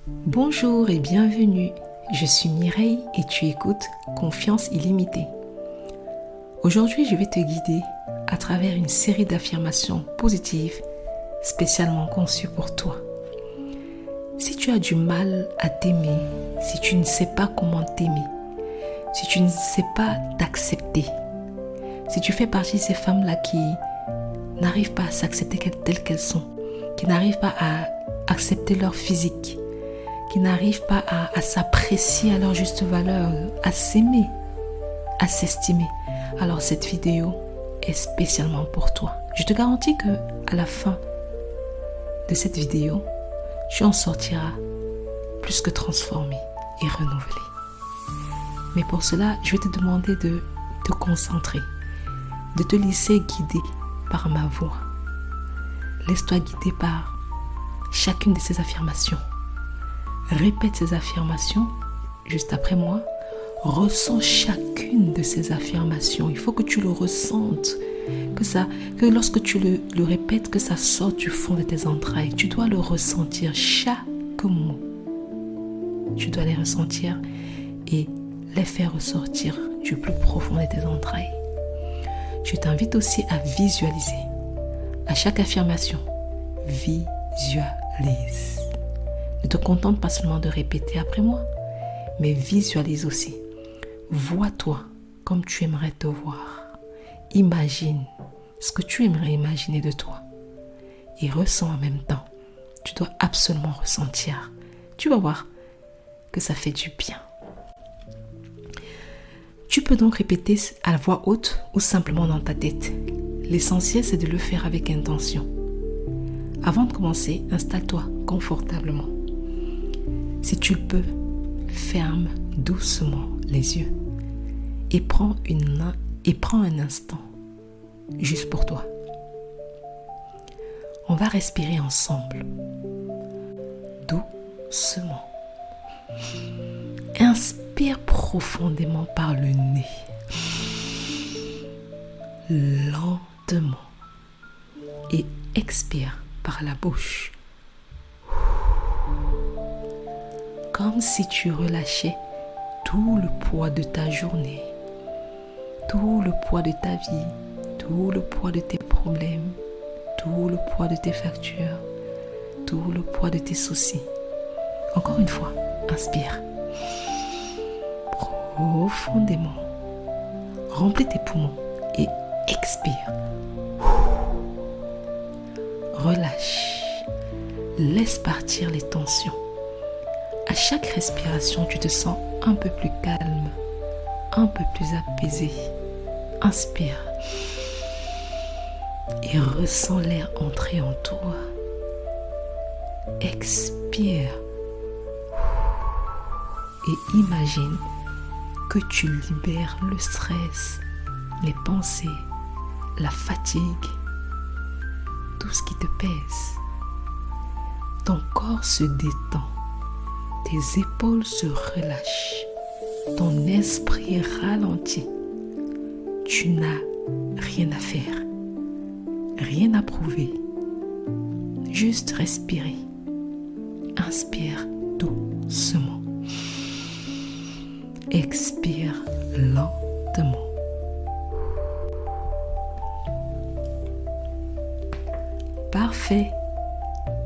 Bonjour et bienvenue, je suis Mireille et tu écoutes Confiance illimitée. Aujourd'hui, je vais te guider à travers une série d'affirmations positives spécialement conçues pour toi. Si tu as du mal à t'aimer, si tu ne sais pas comment t'aimer, si tu ne sais pas t'accepter, si tu fais partie de ces femmes-là qui n'arrivent pas à s'accepter telles qu'elles sont, qui n'arrivent pas à accepter leur physique, qui n'arrivent pas à s'apprécier à leur juste valeur, à s'aimer, à s'estimer, alors cette vidéo est spécialement pour toi. Je te garantis que à la fin de cette vidéo, tu en sortiras plus que transformé et renouvelé. Mais pour cela, je vais te demander de te concentrer, de te laisser guider par ma voix. Laisse-toi guider par chacune de ces affirmations. Répète ces affirmations juste après moi. Ressens chacune de ces affirmations. Il faut que tu le ressentes. Que lorsque tu le répètes, que ça sorte du fond de tes entrailles. Tu dois le ressentir, chaque mot. Tu dois les ressentir et les faire ressortir du plus profond de tes entrailles. Je t'invite aussi à visualiser. À chaque affirmation, visualise. Ne te contente pas seulement de répéter après moi, mais visualise aussi. Vois-toi comme tu aimerais te voir. Imagine ce que tu aimerais imaginer de toi. Et ressens en même temps. Tu dois absolument ressentir. Tu vas voir que ça fait du bien. Tu peux donc répéter à voix haute ou simplement dans ta tête. L'essentiel, c'est de le faire avec intention. Avant de commencer, installe-toi confortablement. Si tu le peux, ferme doucement les yeux et prends un instant juste pour toi. On va respirer ensemble, doucement. Inspire profondément par le nez, lentement, et expire par la bouche. Comme si tu relâchais tout le poids de ta journée, tout le poids de ta vie, tout le poids de tes problèmes, tout le poids de tes factures, tout le poids de tes soucis. Encore une fois, inspire profondément, remplis tes poumons et expire. Relâche, laisse partir les tensions. À chaque respiration, tu te sens un peu plus calme, un peu plus apaisé. Inspire et ressens l'air entrer en toi. Expire et imagine que tu libères le stress, les pensées, la fatigue, tout ce qui te pèse. Ton corps se détend. Tes épaules se relâchent, ton esprit ralentit. Tu n'as rien à faire, rien à prouver, juste respirer. Inspire doucement, expire lentement. Parfait.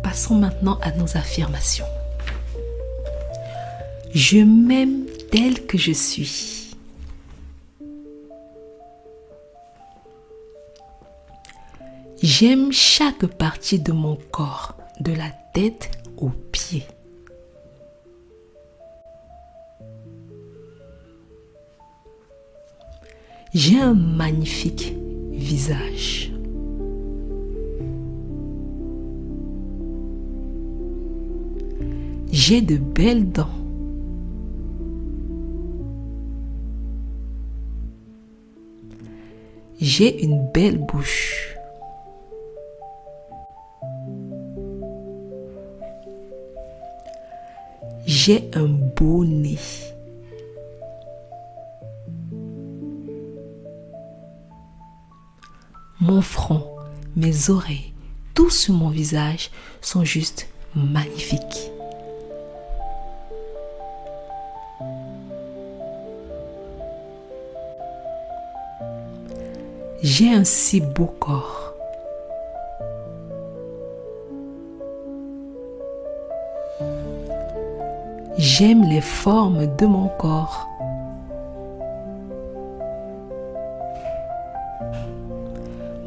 Passons maintenant à nos affirmations. Je m'aime tel que je suis. J'aime chaque partie de mon corps, de la tête aux pieds. J'ai un magnifique visage. J'ai de belles dents. J'ai une belle bouche. J'ai un beau nez. Mon front, mes oreilles, tout sur mon visage sont juste magnifiques. J'ai un si beau corps. J'aime les formes de mon corps.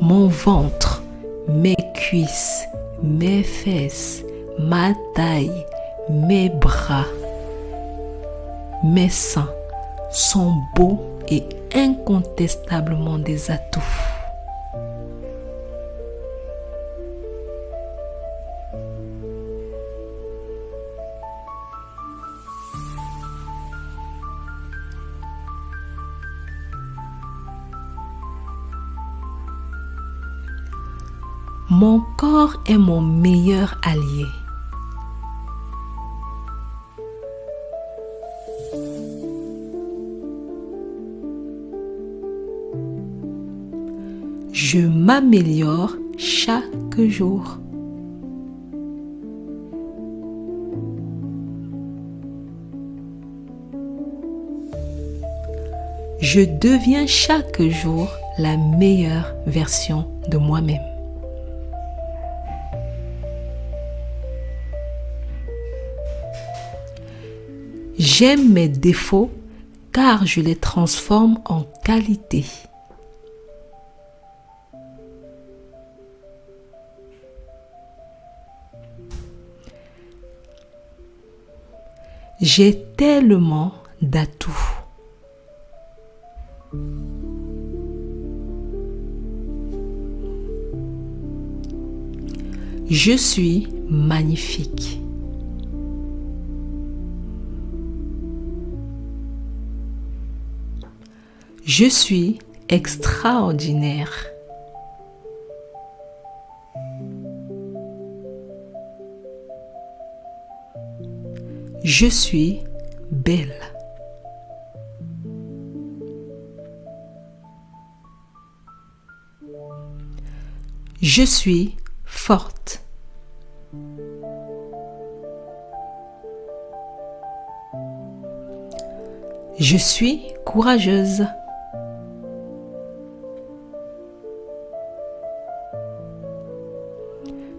Mon ventre, mes cuisses, mes fesses, ma taille, mes bras, mes seins sont beaux et incontestablement des atouts. Mon corps est mon meilleur allié. Je m'améliore chaque jour. Je deviens chaque jour la meilleure version de moi-même. J'aime mes défauts car je les transforme en qualité. J'ai tellement d'atouts. Je suis magnifique. Je suis extraordinaire. Je suis belle. Je suis forte. Je suis courageuse.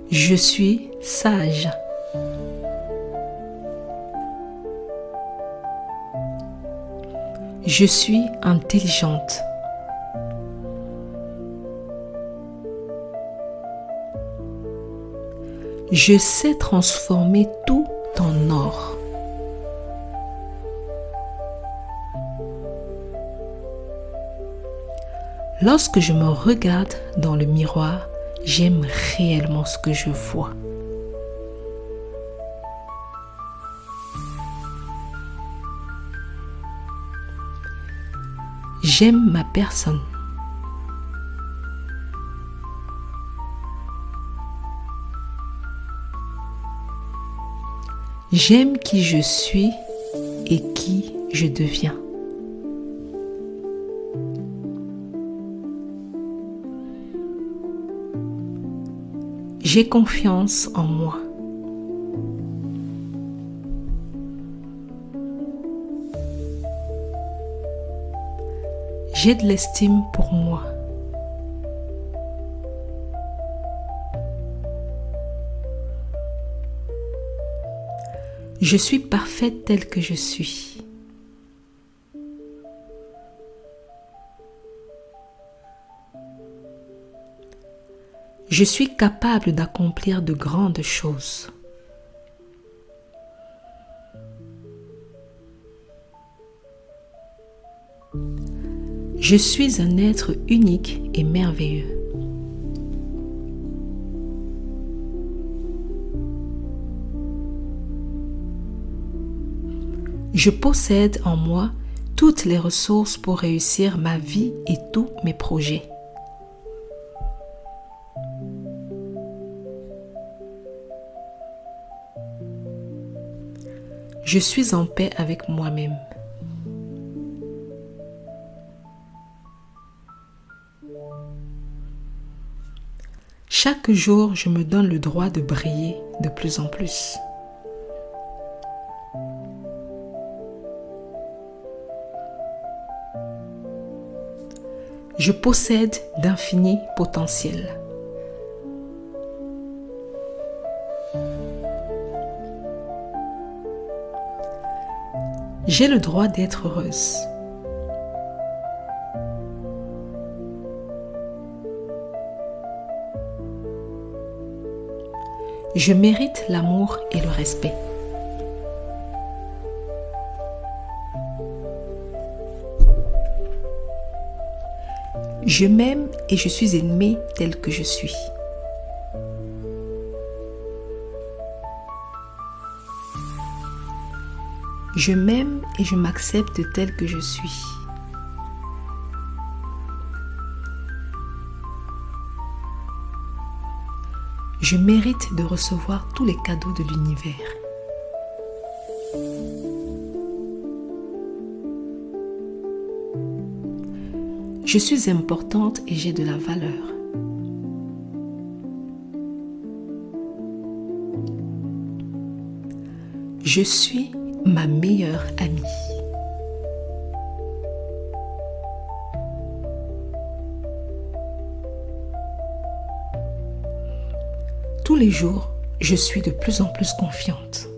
Je suis sage. Je suis intelligente. Je sais transformer tout en or. Lorsque je me regarde dans le miroir, j'aime réellement ce que je vois. J'aime ma personne. J'aime qui je suis et qui je deviens. J'ai confiance en moi. J'ai de l'estime pour moi. Je suis parfaite telle que je suis. Je suis capable d'accomplir de grandes choses. Je suis un être unique et merveilleux. Je possède en moi toutes les ressources pour réussir ma vie et tous mes projets. Je suis en paix avec moi-même. Chaque jour, je me donne le droit de briller de plus en plus. Je possède d'infinis potentiels. J'ai le droit d'être heureuse. Je mérite l'amour et le respect. Je m'aime et je suis aimée telle que je suis. Je m'aime et je m'accepte telle que je suis. Je mérite de recevoir tous les cadeaux de l'univers. Je suis importante et j'ai de la valeur. Je suis ma meilleure amie. Tous les jours, je suis de plus en plus confiante.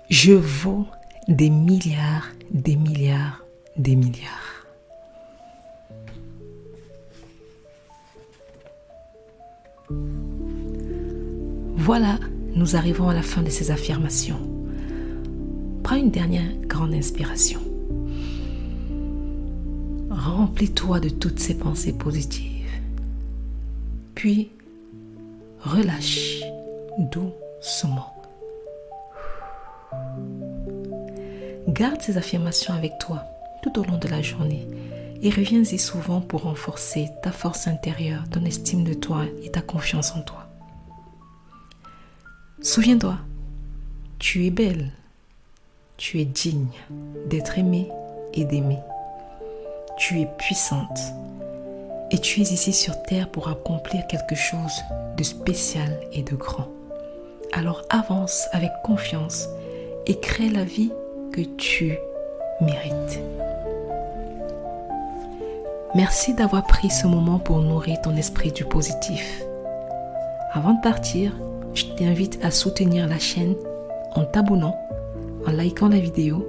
Je vaux des milliards, des milliards, des milliards. Voilà, nous arrivons à la fin de ces affirmations. Prends une dernière grande inspiration. Remplis-toi de toutes ces pensées positives. Puis, relâche doucement. Garde ces affirmations avec toi tout au long de la journée et reviens-y souvent pour renforcer ta force intérieure, ton estime de toi et ta confiance en toi. Souviens-toi, tu es belle, tu es digne d'être aimée et d'aimer. Tu es puissante et tu es ici sur terre pour accomplir quelque chose de spécial et de grand. Alors avance avec confiance et crée la vie que tu mérites. Merci d'avoir pris ce moment pour nourrir ton esprit du positif. Avant de partir, je t'invite à soutenir la chaîne en t'abonnant, en likant la vidéo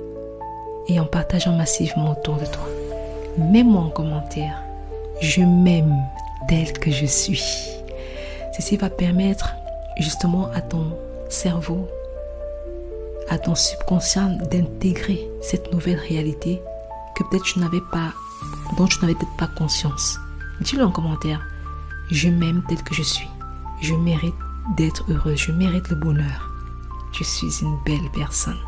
et en partageant massivement autour de toi. Mets-moi en commentaire, je m'aime tel que je suis. Ceci va permettre justement à ton cerveau, à ton subconscient d'intégrer cette nouvelle réalité que peut-être dont tu n'avais peut-être pas conscience. Dis-le en commentaire, je m'aime tel que je suis. Je mérite d'être heureuse, je mérite le bonheur. Je suis une belle personne.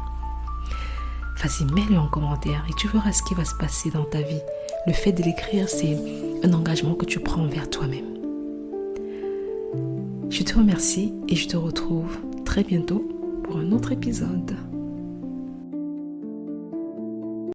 Vas-y, mets-le en commentaire et tu verras ce qui va se passer dans ta vie. Le fait de l'écrire, c'est un engagement que tu prends envers toi-même. Je te remercie et je te retrouve très bientôt pour un autre épisode.